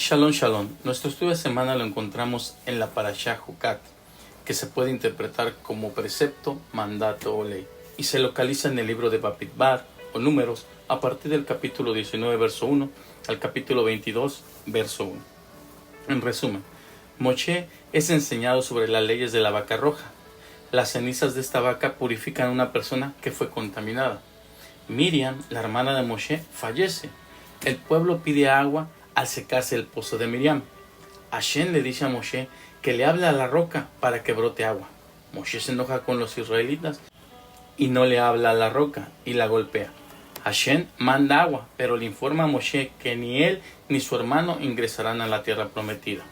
Shalom, shalom. Nuestro estudio de semana lo encontramos en la Parashá Jucat, que se puede interpretar como precepto, mandato o ley, y se localiza en el libro de Bamidbar o Números a partir del capítulo 19, verso 1 al capítulo 22, verso 1. En resumen, Moshe es enseñado sobre las leyes de la vaca roja. Las cenizas de esta vaca purifican a una persona que fue contaminada. Miriam, la hermana de Moshe, fallece. El pueblo pide agua al secarse el pozo de Miriam. Hashem le dice a Moshe que le hable a la roca para que brote agua. Moshe se enoja con los israelitas y no le habla a la roca y la golpea. Hashem manda agua, pero le informa a Moshe que ni él ni su hermano ingresarán a la tierra prometida.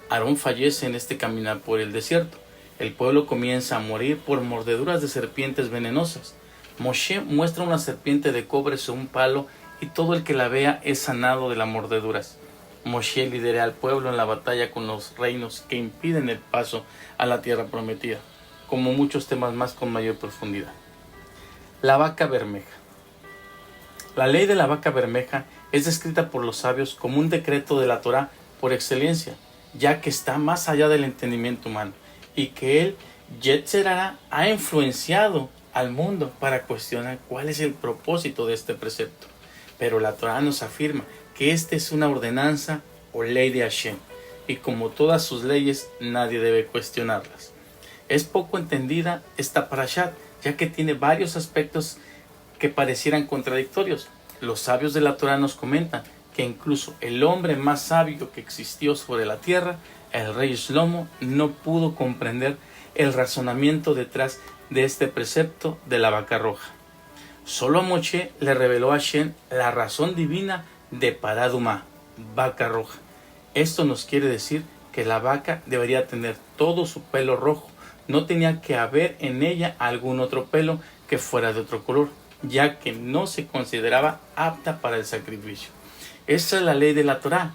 Aarón fallece en este caminar por el desierto. El pueblo comienza a morir por mordeduras de serpientes venenosas. Moshe muestra una serpiente de cobre sobre un palo y todo el que la vea es sanado de las mordeduras. Moshe lidera al pueblo en la batalla con los reinos que impiden el paso a la tierra prometida, como muchos temas más con mayor profundidad. La vaca bermeja. La ley de la vaca bermeja es descrita por los sabios como un decreto de la Torá por excelencia, ya que está más allá del entendimiento humano, y que el Yetzer Hará ha influenciado al mundo para cuestionar cuál es el propósito de este precepto. Pero la Torá nos afirma que esta es una ordenanza o ley de Hashem, y como todas sus leyes, nadie debe cuestionarlas. Es poco entendida esta parashat, ya que tiene varios aspectos que parecieran contradictorios. Los sabios de la Torá nos comentan que incluso el hombre más sabio que existió sobre la tierra, el rey Shlomo, no pudo comprender el razonamiento detrás de este precepto de la vaca roja. Solo a Moshe le reveló a Hashem la razón divina de Paradumá, vaca roja. Esto nos quiere decir que la vaca debería tener todo su pelo rojo. No tenía que haber en ella algún otro pelo que fuera de otro color, ya que no se consideraba apta para el sacrificio. Esa es la ley de la Torá.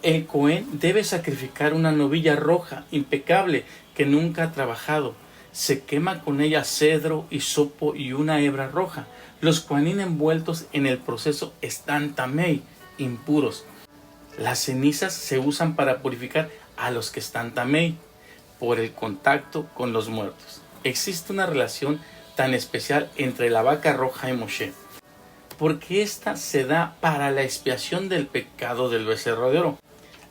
El Cohen debe sacrificar una novilla roja, impecable, que nunca ha trabajado. Se quema con ella cedro, hisopo y una hebra roja. Los Kohanim envueltos en el proceso están tamei, impuros. Las cenizas se usan para purificar a los que están tamei por el contacto con los muertos. Existe una relación tan especial entre la vaca roja y Moshe, porque esta se da para la expiación del pecado del becerro de oro.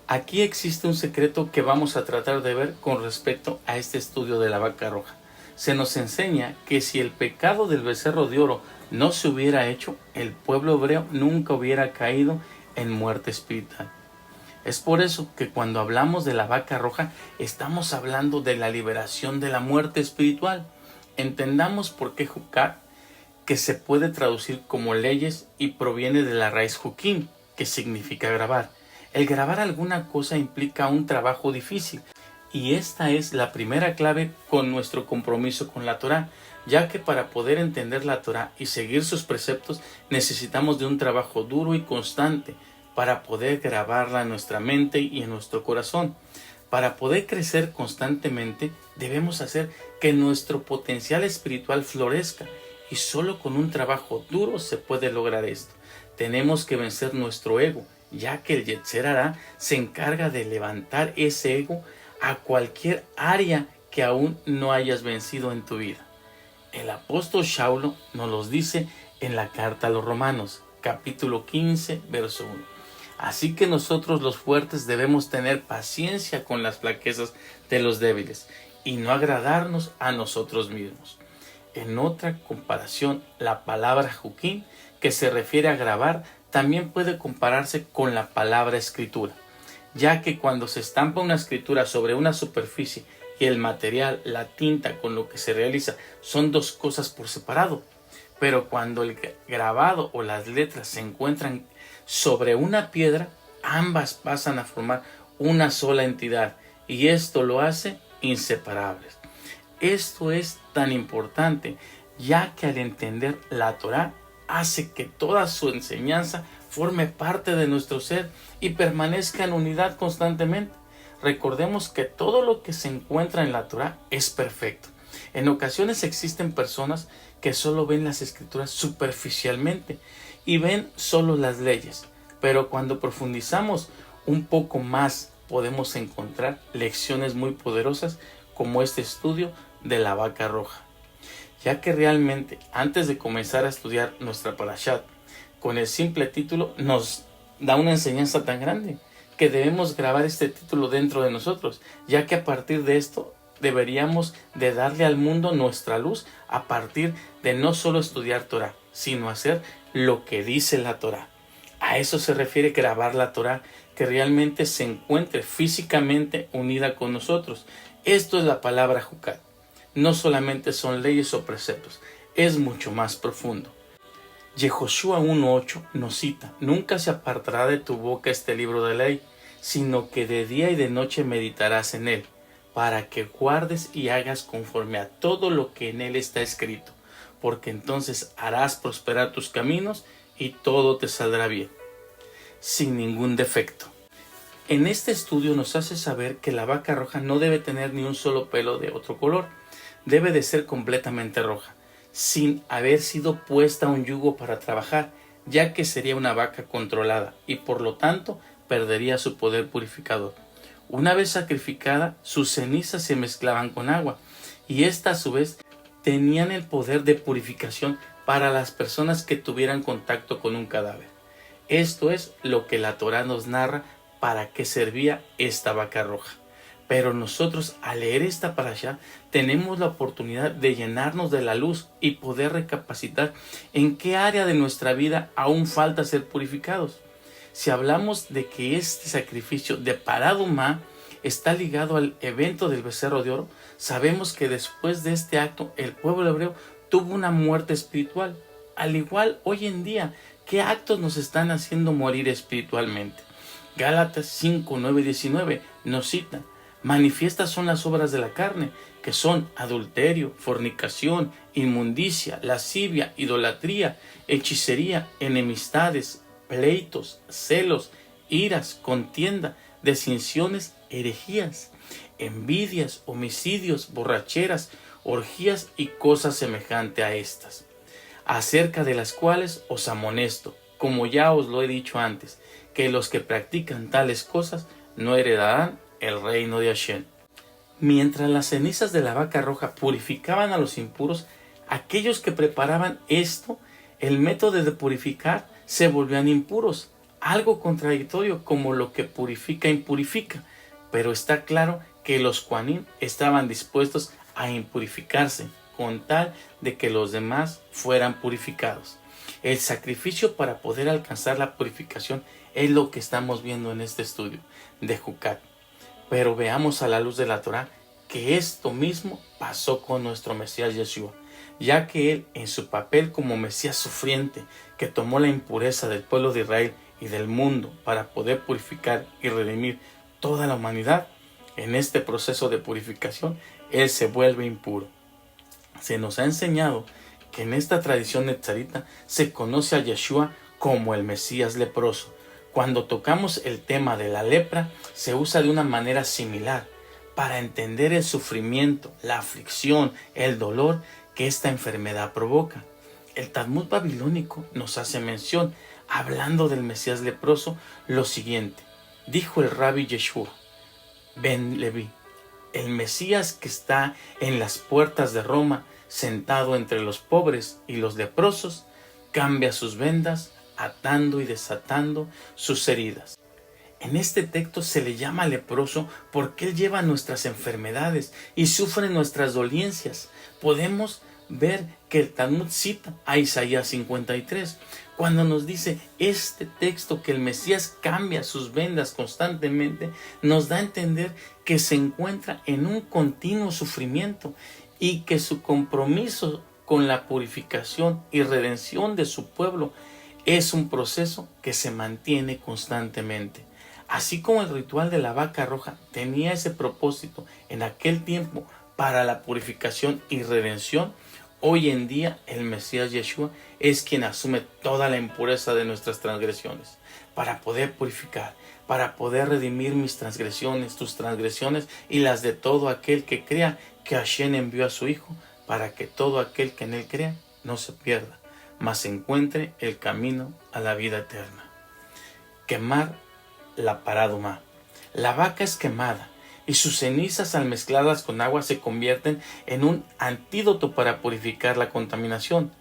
Aquí existe un secreto que vamos a tratar de ver con respecto a este estudio de la vaca roja. Se nos enseña que si el pecado del becerro de oro no se hubiera hecho, el pueblo hebreo nunca hubiera caído en muerte espiritual. Es por eso que cuando hablamos de la vaca roja, estamos hablando de la liberación de la muerte espiritual. Entendamos por qué Jucat, que se puede traducir como leyes y proviene de la raíz Jukim, que significa grabar. El grabar alguna cosa implica un trabajo difícil, y esta es la primera clave con nuestro compromiso con la Torá, ya que para poder entender la Torá y seguir sus preceptos necesitamos de un trabajo duro y constante para poder grabarla en nuestra mente y en nuestro corazón. Para poder crecer constantemente debemos hacer que nuestro potencial espiritual florezca, y solo con un trabajo duro se puede lograr esto. Tenemos que vencer nuestro ego, ya que el Yetzer Hará se encarga de levantar ese ego a cualquier área que aún no hayas vencido en tu vida. El apóstol Shaulo nos los dice en la carta a los Romanos, capítulo 15, verso 1. Así que nosotros los fuertes debemos tener paciencia con las flaquezas de los débiles y no agradarnos a nosotros mismos. En otra comparación, la palabra Jukim, que se refiere a grabar, también puede compararse con la palabra escritura, ya que cuando se estampa una escritura sobre una superficie y el material, la tinta con lo que se realiza, son dos cosas por separado. Pero cuando el grabado o las letras se encuentran sobre una piedra, ambas pasan a formar una sola entidad, y esto lo hace inseparables. Esto es tan importante, ya que al entender la Torá, hace que toda su enseñanza forme parte de nuestro ser y permanezca en unidad constantemente. Recordemos que todo lo que se encuentra en la Torá es perfecto. En ocasiones existen personas que solo ven las escrituras superficialmente y ven solo las leyes, pero cuando profundizamos un poco más podemos encontrar lecciones muy poderosas como este estudio de la vaca roja, ya que realmente antes de comenzar a estudiar nuestra parashat, con el simple título nos da una enseñanza tan grande que debemos grabar este título dentro de nosotros, ya que a partir de esto deberíamos de darle al mundo nuestra luz a partir de no solo estudiar Torah, sino hacer lo que dice la Torah. A eso se refiere grabar la Torah, que realmente se encuentre físicamente unida con nosotros. Esto es la palabra Jucat. No solamente son leyes o preceptos, es mucho más profundo. Yehoshua 1:8 nos cita: nunca se apartará de tu boca este libro de ley, sino que de día y de noche meditarás en él, para que guardes y hagas conforme a todo lo que en él está escrito, porque entonces harás prosperar tus caminos y todo te saldrá bien, sin ningún defecto. En este estudio nos hace saber que la vaca roja no debe tener ni un solo pelo de otro color, debe de ser completamente roja, sin haber sido puesta a un yugo para trabajar, ya que sería una vaca controlada y por lo tanto perdería su poder purificador. Una vez sacrificada, sus cenizas se mezclaban con agua y esta a su vez tenían el poder de purificación para las personas que tuvieran contacto con un cadáver. Esto es lo que la Torá nos narra para qué servía esta vaca roja. Pero nosotros al leer esta parashá tenemos la oportunidad de llenarnos de la luz y poder recapacitar en qué área de nuestra vida aún falta ser purificados. Si hablamos de que este sacrificio de Paradumá está ligado al evento del becerro de oro, sabemos que después de este acto el pueblo hebreo tuvo una muerte espiritual. Al igual hoy en día, ¿qué actos nos están haciendo morir espiritualmente? Gálatas 5, 9 y 19 nos cita: manifiestas son las obras de la carne, que son adulterio, fornicación, inmundicia, lascivia, idolatría, hechicería, enemistades, pleitos, celos, iras, contienda, desensiones, herejías, envidias, homicidios, borracheras, orgías y cosas semejantes a estas, acerca de las cuales os amonesto, como ya os lo he dicho antes, que los que practican tales cosas no heredarán el reino de Hashem. Mientras las cenizas de la vaca roja purificaban a los impuros, aquellos que preparaban esto, el método de purificar, se volvían impuros, algo contradictorio como lo que purifica impurifica, pero está claro que los Kohanim estaban dispuestos a impurificarse con tal de que los demás fueran purificados. El sacrificio para poder alcanzar la purificación es lo que estamos viendo en este estudio de Jucat. Pero veamos a la luz de la Torá que esto mismo pasó con nuestro Mesías Yeshua, ya que él, en su papel como Mesías sufriente, que tomó la impureza del pueblo de Israel y del mundo para poder purificar y redimir toda la humanidad, en este proceso de purificación, él se vuelve impuro. Se nos ha enseñado que en esta tradición netzarita se conoce a Yeshua como el Mesías leproso. Cuando tocamos el tema de la lepra, se usa de una manera similar para entender el sufrimiento, la aflicción, el dolor que esta enfermedad provoca. El Talmud babilónico nos hace mención, hablando del Mesías leproso, lo siguiente: dijo el Rabbi Yeshua ben Levi, el Mesías que está en las puertas de Roma, sentado entre los pobres y los leprosos, cambia sus vendas, atando y desatando sus heridas. En este texto se le llama leproso porque él lleva nuestras enfermedades y sufre nuestras dolencias. Podemos ver que el Talmud cita a Isaías 53, cuando nos dice este texto que el Mesías cambia sus vendas constantemente, nos da a entender que se encuentra en un continuo sufrimiento y que su compromiso con la purificación y redención de su pueblo es un proceso que se mantiene constantemente. Así como el ritual de la vaca roja tenía ese propósito en aquel tiempo para la purificación y redención, hoy en día el Mesías Yeshua es quien asume toda la impureza de nuestras transgresiones para poder purificar, para poder redimir mis transgresiones, tus transgresiones y las de todo aquel que crea que Hashem envió a su Hijo, para que todo aquel que en él crea no se pierda, mas encuentre el camino a la vida eterna. Quemar la paraduma. La vaca es quemada y sus cenizas al mezclarlas con agua se convierten en un antídoto para purificar la contaminación.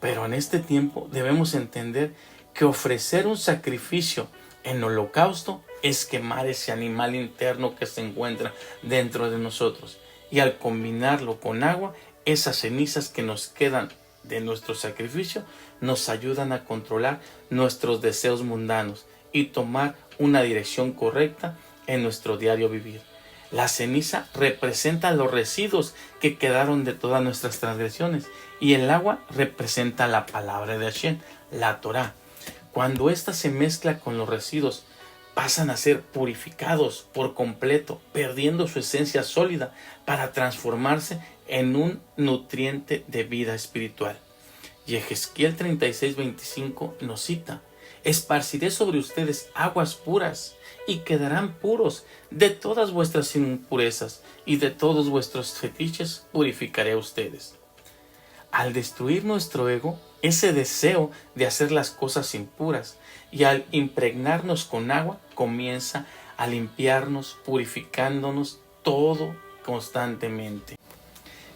Pero en este tiempo debemos entender que ofrecer un sacrificio en holocausto es quemar ese animal interno que se encuentra dentro de nosotros. Y al combinarlo con agua, esas cenizas que nos quedan de nuestro sacrificio nos ayudan a controlar nuestros deseos mundanos y tomar una dirección correcta en nuestro diario vivir. La ceniza representa los residuos que quedaron de todas nuestras transgresiones y el agua representa la palabra de Hashem, la Torá. Cuando ésta se mezcla con los residuos, pasan a ser purificados por completo, perdiendo su esencia sólida para transformarse en un nutriente de vida espiritual. Y Ezequiel 36:25 nos cita: esparciré sobre ustedes aguas puras y quedarán puros de todas vuestras impurezas y de todos vuestros fetiches purificaré a ustedes. Al destruir nuestro ego, ese deseo de hacer las cosas impuras, y al impregnarnos con agua, comienza a limpiarnos, purificándonos todo constantemente.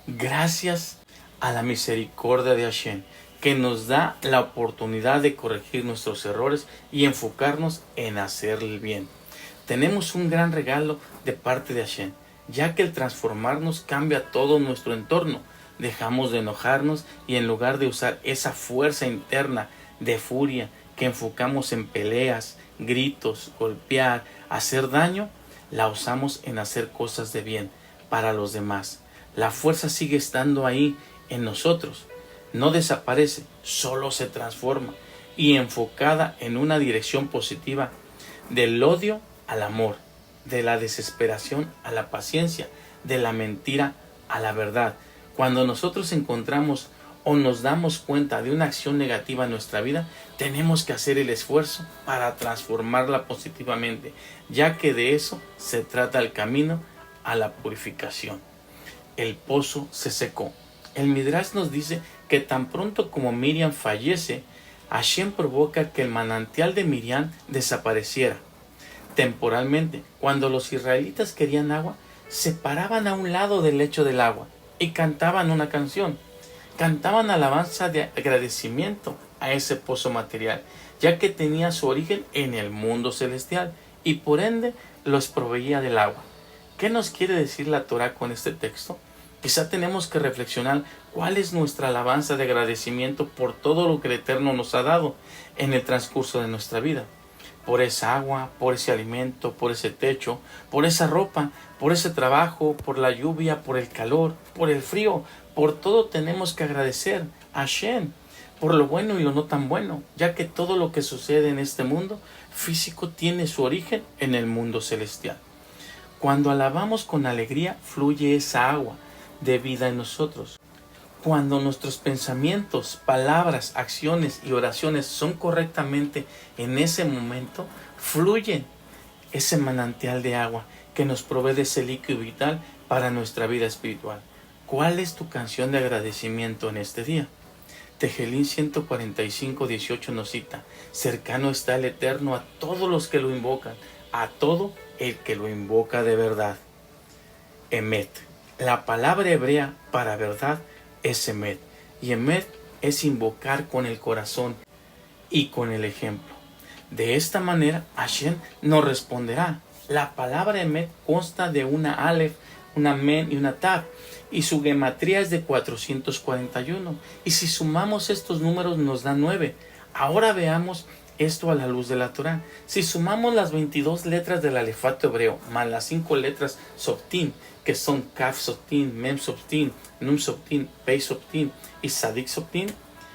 Gracias a la misericordia de Hashem, que nos da la oportunidad de corregir nuestros errores y enfocarnos en hacer el bien. Tenemos un gran regalo de parte de Hashem, ya que el transformarnos cambia todo nuestro entorno. Dejamos de enojarnos y en lugar de usar esa fuerza interna de furia que enfocamos en peleas, gritos, golpear, hacer daño, la usamos en hacer cosas de bien para los demás. La fuerza sigue estando ahí en nosotros, no desaparece, solo se transforma y enfocada en una dirección positiva, del odio al amor, de la desesperación a la paciencia, de la mentira a la verdad. Cuando nosotros encontramos o nos damos cuenta de una acción negativa en nuestra vida, tenemos que hacer el esfuerzo para transformarla positivamente, ya que de eso se trata el camino a la purificación. El pozo se secó. El Midrash nos dice que tan pronto como Miriam fallece, Hashem provoca que el manantial de Miriam desapareciera. Temporalmente, cuando los israelitas querían agua, se paraban a un lado del lecho del agua y cantaban una canción. Cantaban alabanza de agradecimiento a ese pozo material, ya que tenía su origen en el mundo celestial y por ende los proveía del agua. ¿Qué nos quiere decir la Torá con este texto? Quizá tenemos que reflexionar cuál es nuestra alabanza de agradecimiento por todo lo que el Eterno nos ha dado en el transcurso de nuestra vida. Por esa agua, por ese alimento, por ese techo, por esa ropa, por ese trabajo, por la lluvia, por el calor, por el frío. Por todo tenemos que agradecer a Hashem, por lo bueno y lo no tan bueno, ya que todo lo que sucede en este mundo físico tiene su origen en el mundo celestial. Cuando alabamos con alegría, fluye esa agua de vida en nosotros. Cuando nuestros pensamientos, palabras, acciones y oraciones son correctamente en ese momento, fluye ese manantial de agua que nos provee de ese líquido vital para nuestra vida espiritual. ¿Cuál es tu canción de agradecimiento en este día? Tejelín 145:18 nos cita: cercano está el Eterno a todos los que lo invocan, a todo el que lo invoca de verdad. Emet. La palabra hebrea para verdad es Emet. Y Emet es invocar con el corazón y con el ejemplo. De esta manera Hashem nos responderá. La palabra Emet consta de una Aleph, una Men y una Tav, y su gematría es de 441. Y si sumamos estos números nos da 9. Ahora veamos esto a la luz de la Torá. Si sumamos las 22 letras del alefato hebreo más las 5 letras Softim, que son Kaf Softim, Mem Softim, Nun Softim, Pei Softim y Sadik Softim,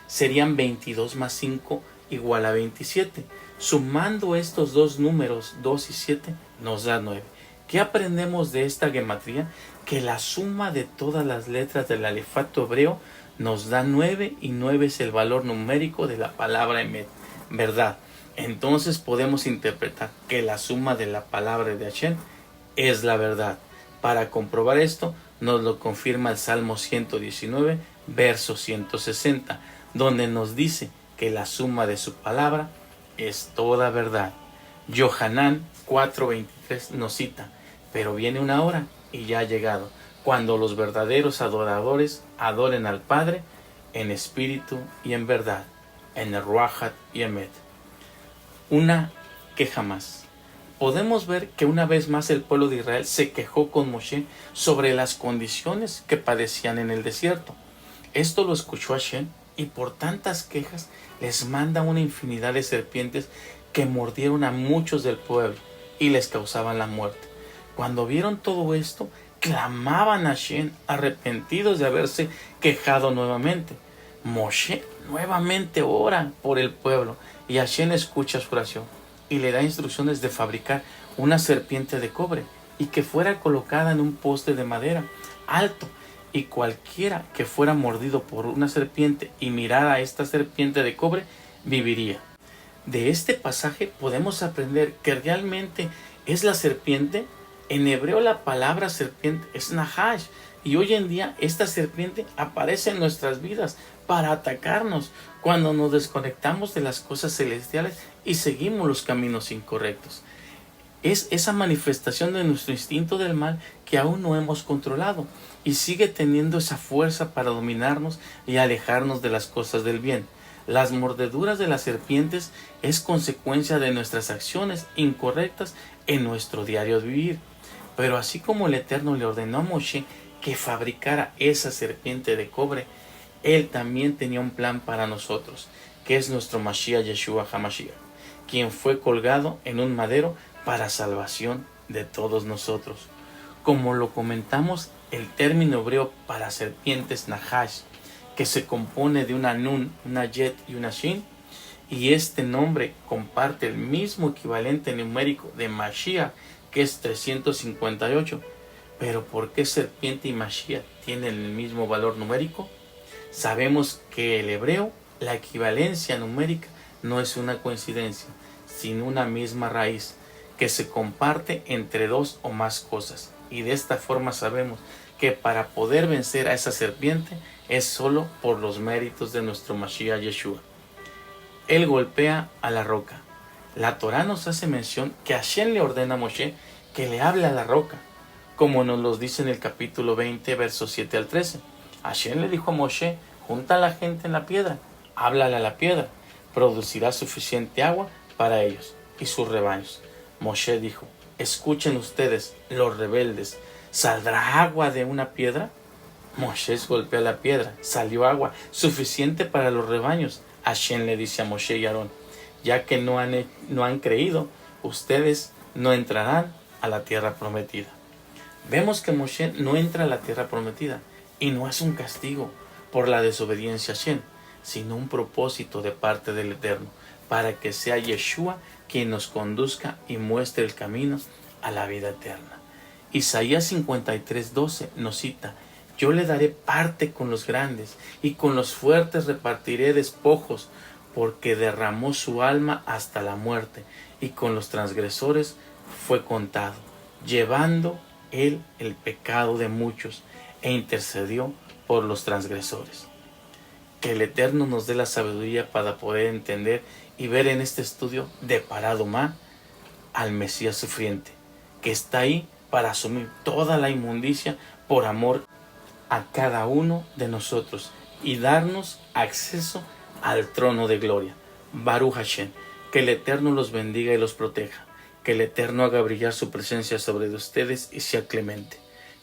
serían 22 más 5 igual a 27. Sumando estos dos números, 2 y 7, nos da 9. ¿Qué aprendemos de esta gematría? Que la suma de todas las letras del alefato hebreo nos da 9 y 9 es el valor numérico de la palabra Emet, verdad. Entonces podemos interpretar que la suma de la palabra de Hashem es la verdad. Para comprobar esto, nos lo confirma el Salmo 119, verso 160, donde nos dice que la suma de su palabra es toda verdad. Yohanan 4:23 nos cita, pero viene una hora y ya ha llegado, cuando los verdaderos adoradores adoren al Padre en espíritu y en verdad, en el Ruach HaEmet. Una queja más. Podemos ver que una vez más el pueblo de Israel se quejó con Moshe sobre las condiciones que padecían en el desierto. Esto lo escuchó Hashem y por tantas quejas les manda una infinidad de serpientes que mordieron a muchos del pueblo y les causaban la muerte. Cuando vieron todo esto, clamaban a Hashem arrepentidos de haberse quejado nuevamente. Moshe nuevamente ora por el pueblo y Hashem escucha su oración y le da instrucciones de fabricar una serpiente de cobre y que fuera colocada en un poste de madera alto, y cualquiera que fuera mordido por una serpiente y mirara a esta serpiente de cobre viviría. De este pasaje podemos aprender que realmente es la serpiente. En hebreo la palabra serpiente es nahash, y hoy en día esta serpiente aparece en nuestras vidas para atacarnos cuando nos desconectamos de las cosas celestiales y seguimos los caminos incorrectos. Es esa manifestación de nuestro instinto del mal que aún no hemos controlado y sigue teniendo esa fuerza para dominarnos y alejarnos de las cosas del bien. Las mordeduras de las serpientes es consecuencia de nuestras acciones incorrectas en nuestro diario vivir. Pero así como el Eterno le ordenó a Moshe que fabricara esa serpiente de cobre, Él también tenía un plan para nosotros, que es nuestro Mashiach Yeshua HaMashiach, quien fue colgado en un madero para salvación de todos nosotros. Como lo comentamos, el término hebreo para serpientes nahash, que se compone de una nun, una yet y una shin, y este nombre comparte el mismo equivalente numérico de Mashiach, que es 358. Pero ¿por qué serpiente y Mashiach tienen el mismo valor numérico? Sabemos que el hebreo, la equivalencia numérica, no es una coincidencia, sino una misma raíz que se comparte entre dos o más cosas. Y de esta forma sabemos que para poder vencer a esa serpiente es solo por los méritos de nuestro Mashiach Yeshua. Él golpea a la roca. La Torá nos hace mención que Hashem le ordena a Moshe que le hable a la roca, como nos lo dice en el capítulo 20, versos 7 al 13. Hashem le dijo a Moshe: junta a la gente en la piedra, háblale a la piedra, producirá suficiente agua para ellos y sus rebaños. Moshe dijo: escuchen ustedes, los rebeldes, ¿saldrá agua de una piedra? Moshe golpeó la piedra, salió agua suficiente para los rebaños. Hashem le dice a Moshe y Aarón: ya que no han creído, ustedes no entrarán a la tierra prometida. Vemos que Moshe no entra a la tierra prometida, y no es un castigo por la desobediencia a Hashem, sino un propósito de parte del Eterno, para que sea Yeshua quien nos conduzca y muestre el camino a la vida eterna. Isaías 53:12 nos cita: yo le daré parte con los grandes, y con los fuertes repartiré despojos, porque derramó su alma hasta la muerte, y con los transgresores fue contado, llevando él el pecado de muchos, e intercedió por los transgresores. Que el Eterno nos dé la sabiduría para poder entender y ver en este estudio de Paradumá al Mesías sufriente, que está ahí para asumir toda la inmundicia por amor a cada uno de nosotros y darnos acceso al trono de gloria. Baruch Hashem. Que el Eterno los bendiga y los proteja. Que el Eterno haga brillar su presencia sobre ustedes y sea clemente.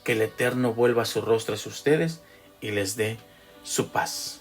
Que el Eterno vuelva su rostro hacia ustedes y les dé su paz.